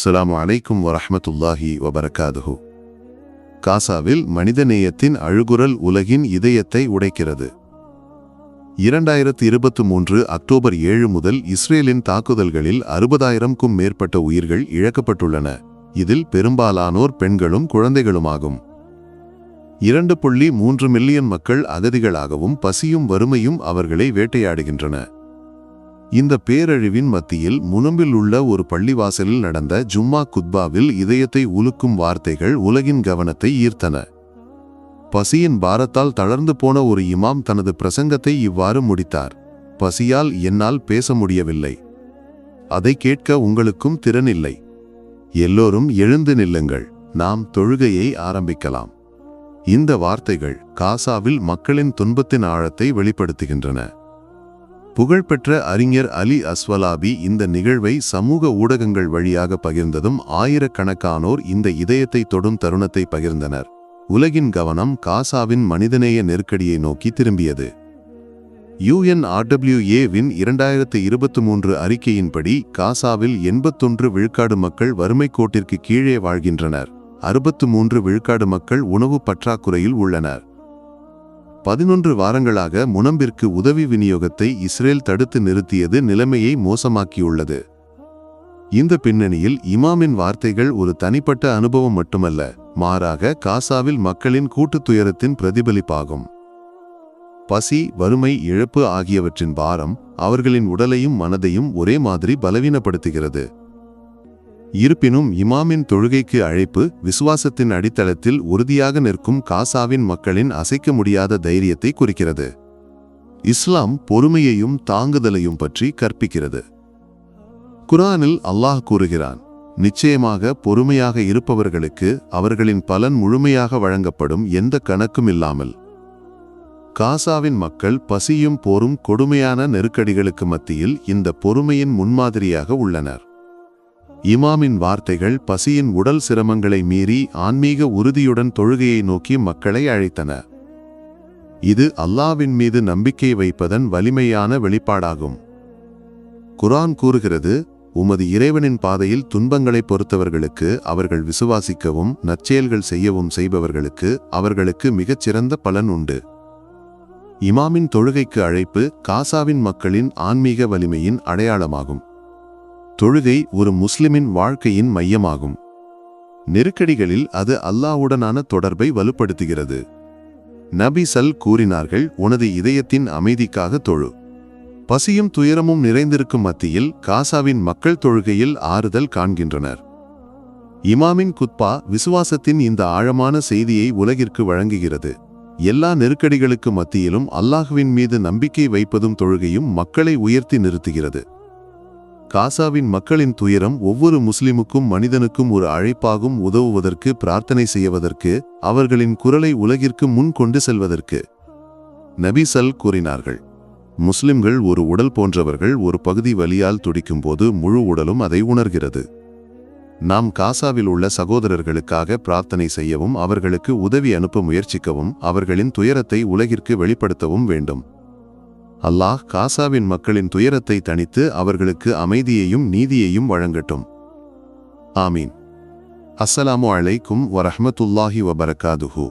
அஸ்ஸலாமு அலைக்கும் வரஹ்மத்துல்லாஹி வபரகாதுஹு. காசாவில் மனிதநேயத்தின் அழுகுரல் உலகின் இதயத்தை உடைக்கிறது. 2023 அக்டோபர் 7 முதல் இஸ்ரேலின் தாக்குதல்களில் 60,000க்கும் மேற்பட்ட உயிர்கள் இழக்கப்பட்டுள்ளன. இதில் பெரும்பாலானோர் பெண்களும் குழந்தைகளுமாகும். 2.3 மில்லியன் மக்கள் அகதிகளாகவும் பசியும் வறுமையும் அவர்களை வேட்டையாடுகின்றன. இந்த பேரழிவின் மத்தியில் முனம்பில் உள்ள ஒரு பள்ளிவாசலில் நடந்த ஜும்மா குத்பாவில் இதயத்தை உலுக்கும் வார்த்தைகள் உலகின் கவனத்தை ஈர்த்தன. பசியின் பாரத்தால் தளர்ந்து போன ஒரு இமாம் தனது பிரசங்கத்தை இவ்வாறு முடித்தார்: பசியால் என்னால் பேச முடியவில்லை. அதை கேட்க உங்களுக்கும் திறனில்லை. எல்லோரும் எழுந்து நில்லுங்கள், நாம் தொழுகையை ஆரம்பிக்கலாம். இந்த வார்த்தைகள் காசாவில் மக்களின் துன்பத்தின் ஆழத்தை வெளிப்படுத்துகின்றன. புகழ்பெற்ற அறிஞர் அலி அஸ்வலாபி இந்த நிகழ்வை சமூக ஊடகங்கள் வழியாக பகிர்ந்ததும் ஆயிரக்கணக்கானோர் இந்த இதயத்தை தொடும் தருணத்தை பகிர்ந்தனர். உலகின் கவனம் காசாவின் மனிதநேய நெருக்கடியை நோக்கி திரும்பியது. UNRWAவின் 2023 அறிக்கையின்படி காசாவில் 81 விழுக்காடு மக்கள் வறுமை கோட்டிற்கு கீழே வாழ்கின்றனர். 63 விழுக்காடு மக்கள் உணவு பற்றாக்குறையில் உள்ளனர். 11 வாரங்களாக முனம்பிற்கு உதவி விநியோகத்தை இஸ்ரேல் தடுத்து நிறுத்தியது நிலைமையை மோசமாக்கியுள்ளது. இந்த பின்னணியில் இமாமின் வார்த்தைகள் ஒரு தனிப்பட்ட அனுபவம் மட்டுமல்ல, மாறாக காசாவில் மக்களின் கூட்டுத் துயரத்தின் பிரதிபலிப்பாகும். பசி, வறுமை, இழப்பு ஆகியவற்றின் பாரம் அவர்களின் உடலையும் மனதையும் ஒரே மாதிரி பலவீனப்படுத்துகிறது. இருப்பினும் இமாமின் தொழுகைக்கு அழைப்பு விசுவாசத்தின் அடித்தளத்தில் உறுதியாக நிற்கும் காசாவின் மக்களின் அசைக்க முடியாத தைரியத்தை குறிக்கிறது. இஸ்லாம் பொறுமையையும் தாங்குதலையும் பற்றி கற்பிக்கிறது. குர்ஆனில் அல்லாஹ் கூறுகிறான்: நிச்சயமாக பொறுமையாக இருப்பவர்களுக்கு அவர்களின் பலன் முழுமையாக வழங்கப்படும், எந்த கணக்கும் இல்லாமல். காசாவின் மக்கள் பசியும் போரும் கொடுமையான நெருக்கடிகளுக்கு மத்தியில் இந்த பொறுமையின் முன்மாதிரியாக உள்ளனர். இமாமின் வார்த்தைகள் பசியின் உடல் சிரமங்களை மீறி ஆன்மீக உறுதியுடன் தொழுகையை நோக்கி மக்களை அழைத்தன. இது அல்லாஹ்வின் மீது நம்பிக்கை வைப்பதன் வலிமையான வெளிப்பாடாகும். குர்ஆன் கூறுகிறது: உமது இறைவனின் பாதையில் துன்பங்களை பொறுத்தவர்களுக்கு, அவர்கள் விசுவாசிக்கவும் நற்செயல்கள் செய்யவும் செய்பவர்களுக்கு அவர்களுக்கு மிகச்சிறந்த பலன் உண்டு. இமாமின் தொழுகைக்கு அழைப்பு காசாவின் மக்களின் ஆன்மீக வலிமையின் அடையாளமாகும். தொழுகை ஒரு முஸ்லிமின் வாழ்க்கையின் மையமாகும். நெருக்கடிகளில் அது அல்லாஹ்வுடனான தொடர்பை வலுப்படுத்துகிறது. நபி கூறினார்கள்: உனது இதயத்தின் அமைதிக்காக தொழு. பசியும் துயரமும் நிறைந்திருக்கும் மத்தியில் காசாவின் மக்கள் தொழுகையில் ஆறுதல் காண்கின்றனர். இமாமின் குத்பா விசுவாசத்தின் இந்த ஆழமான செய்தியை உலகிற்கு வழங்குகிறது. எல்லா நெருக்கடிகளுக்கு மத்தியிலும் அல்லாஹ்வின் மீது நம்பிக்கை வைப்பதும் தொழுகையும் மக்களை உயர்த்தி நிறுத்துகிறது. காசாவின் மக்களின் துயரம் ஒவ்வொரு முஸ்லிமுக்கும் மனிதனுக்கும் ஒரு அழைப்பாகும், உதவுவதற்கு, பிரார்த்தனை செய்வதற்கு, அவர்களின் குரலை உலகிற்கு முன் கொண்டு செல்வதற்கு. நபி கூறினார்கள்: முஸ்லிம்கள் ஒரு உடல் போன்றவர்கள். ஒரு பகுதி வலியால் துடிக்கும்போது முழு உடலும் அதை உணர்கிறது. நாம் காசாவில் உள்ள சகோதரர்களுக்காக பிரார்த்தனை செய்யவும், அவர்களுக்கு உதவி அனுப்ப முயற்சிக்கவும், அவர்களின் துயரத்தை உலகிற்கு வெளிப்படுத்தவும் வேண்டும். அல்லாஹ் காசாவின் மக்களின் துயரத்தை தணித்து அவர்களுக்கு அமைதியையும் நீதியையும் வழங்கட்டும். ஆமீன். அஸ்ஸலாமு அலைக்கும் வரஹ்மத்துல்லாஹி வபரகாதுஹு.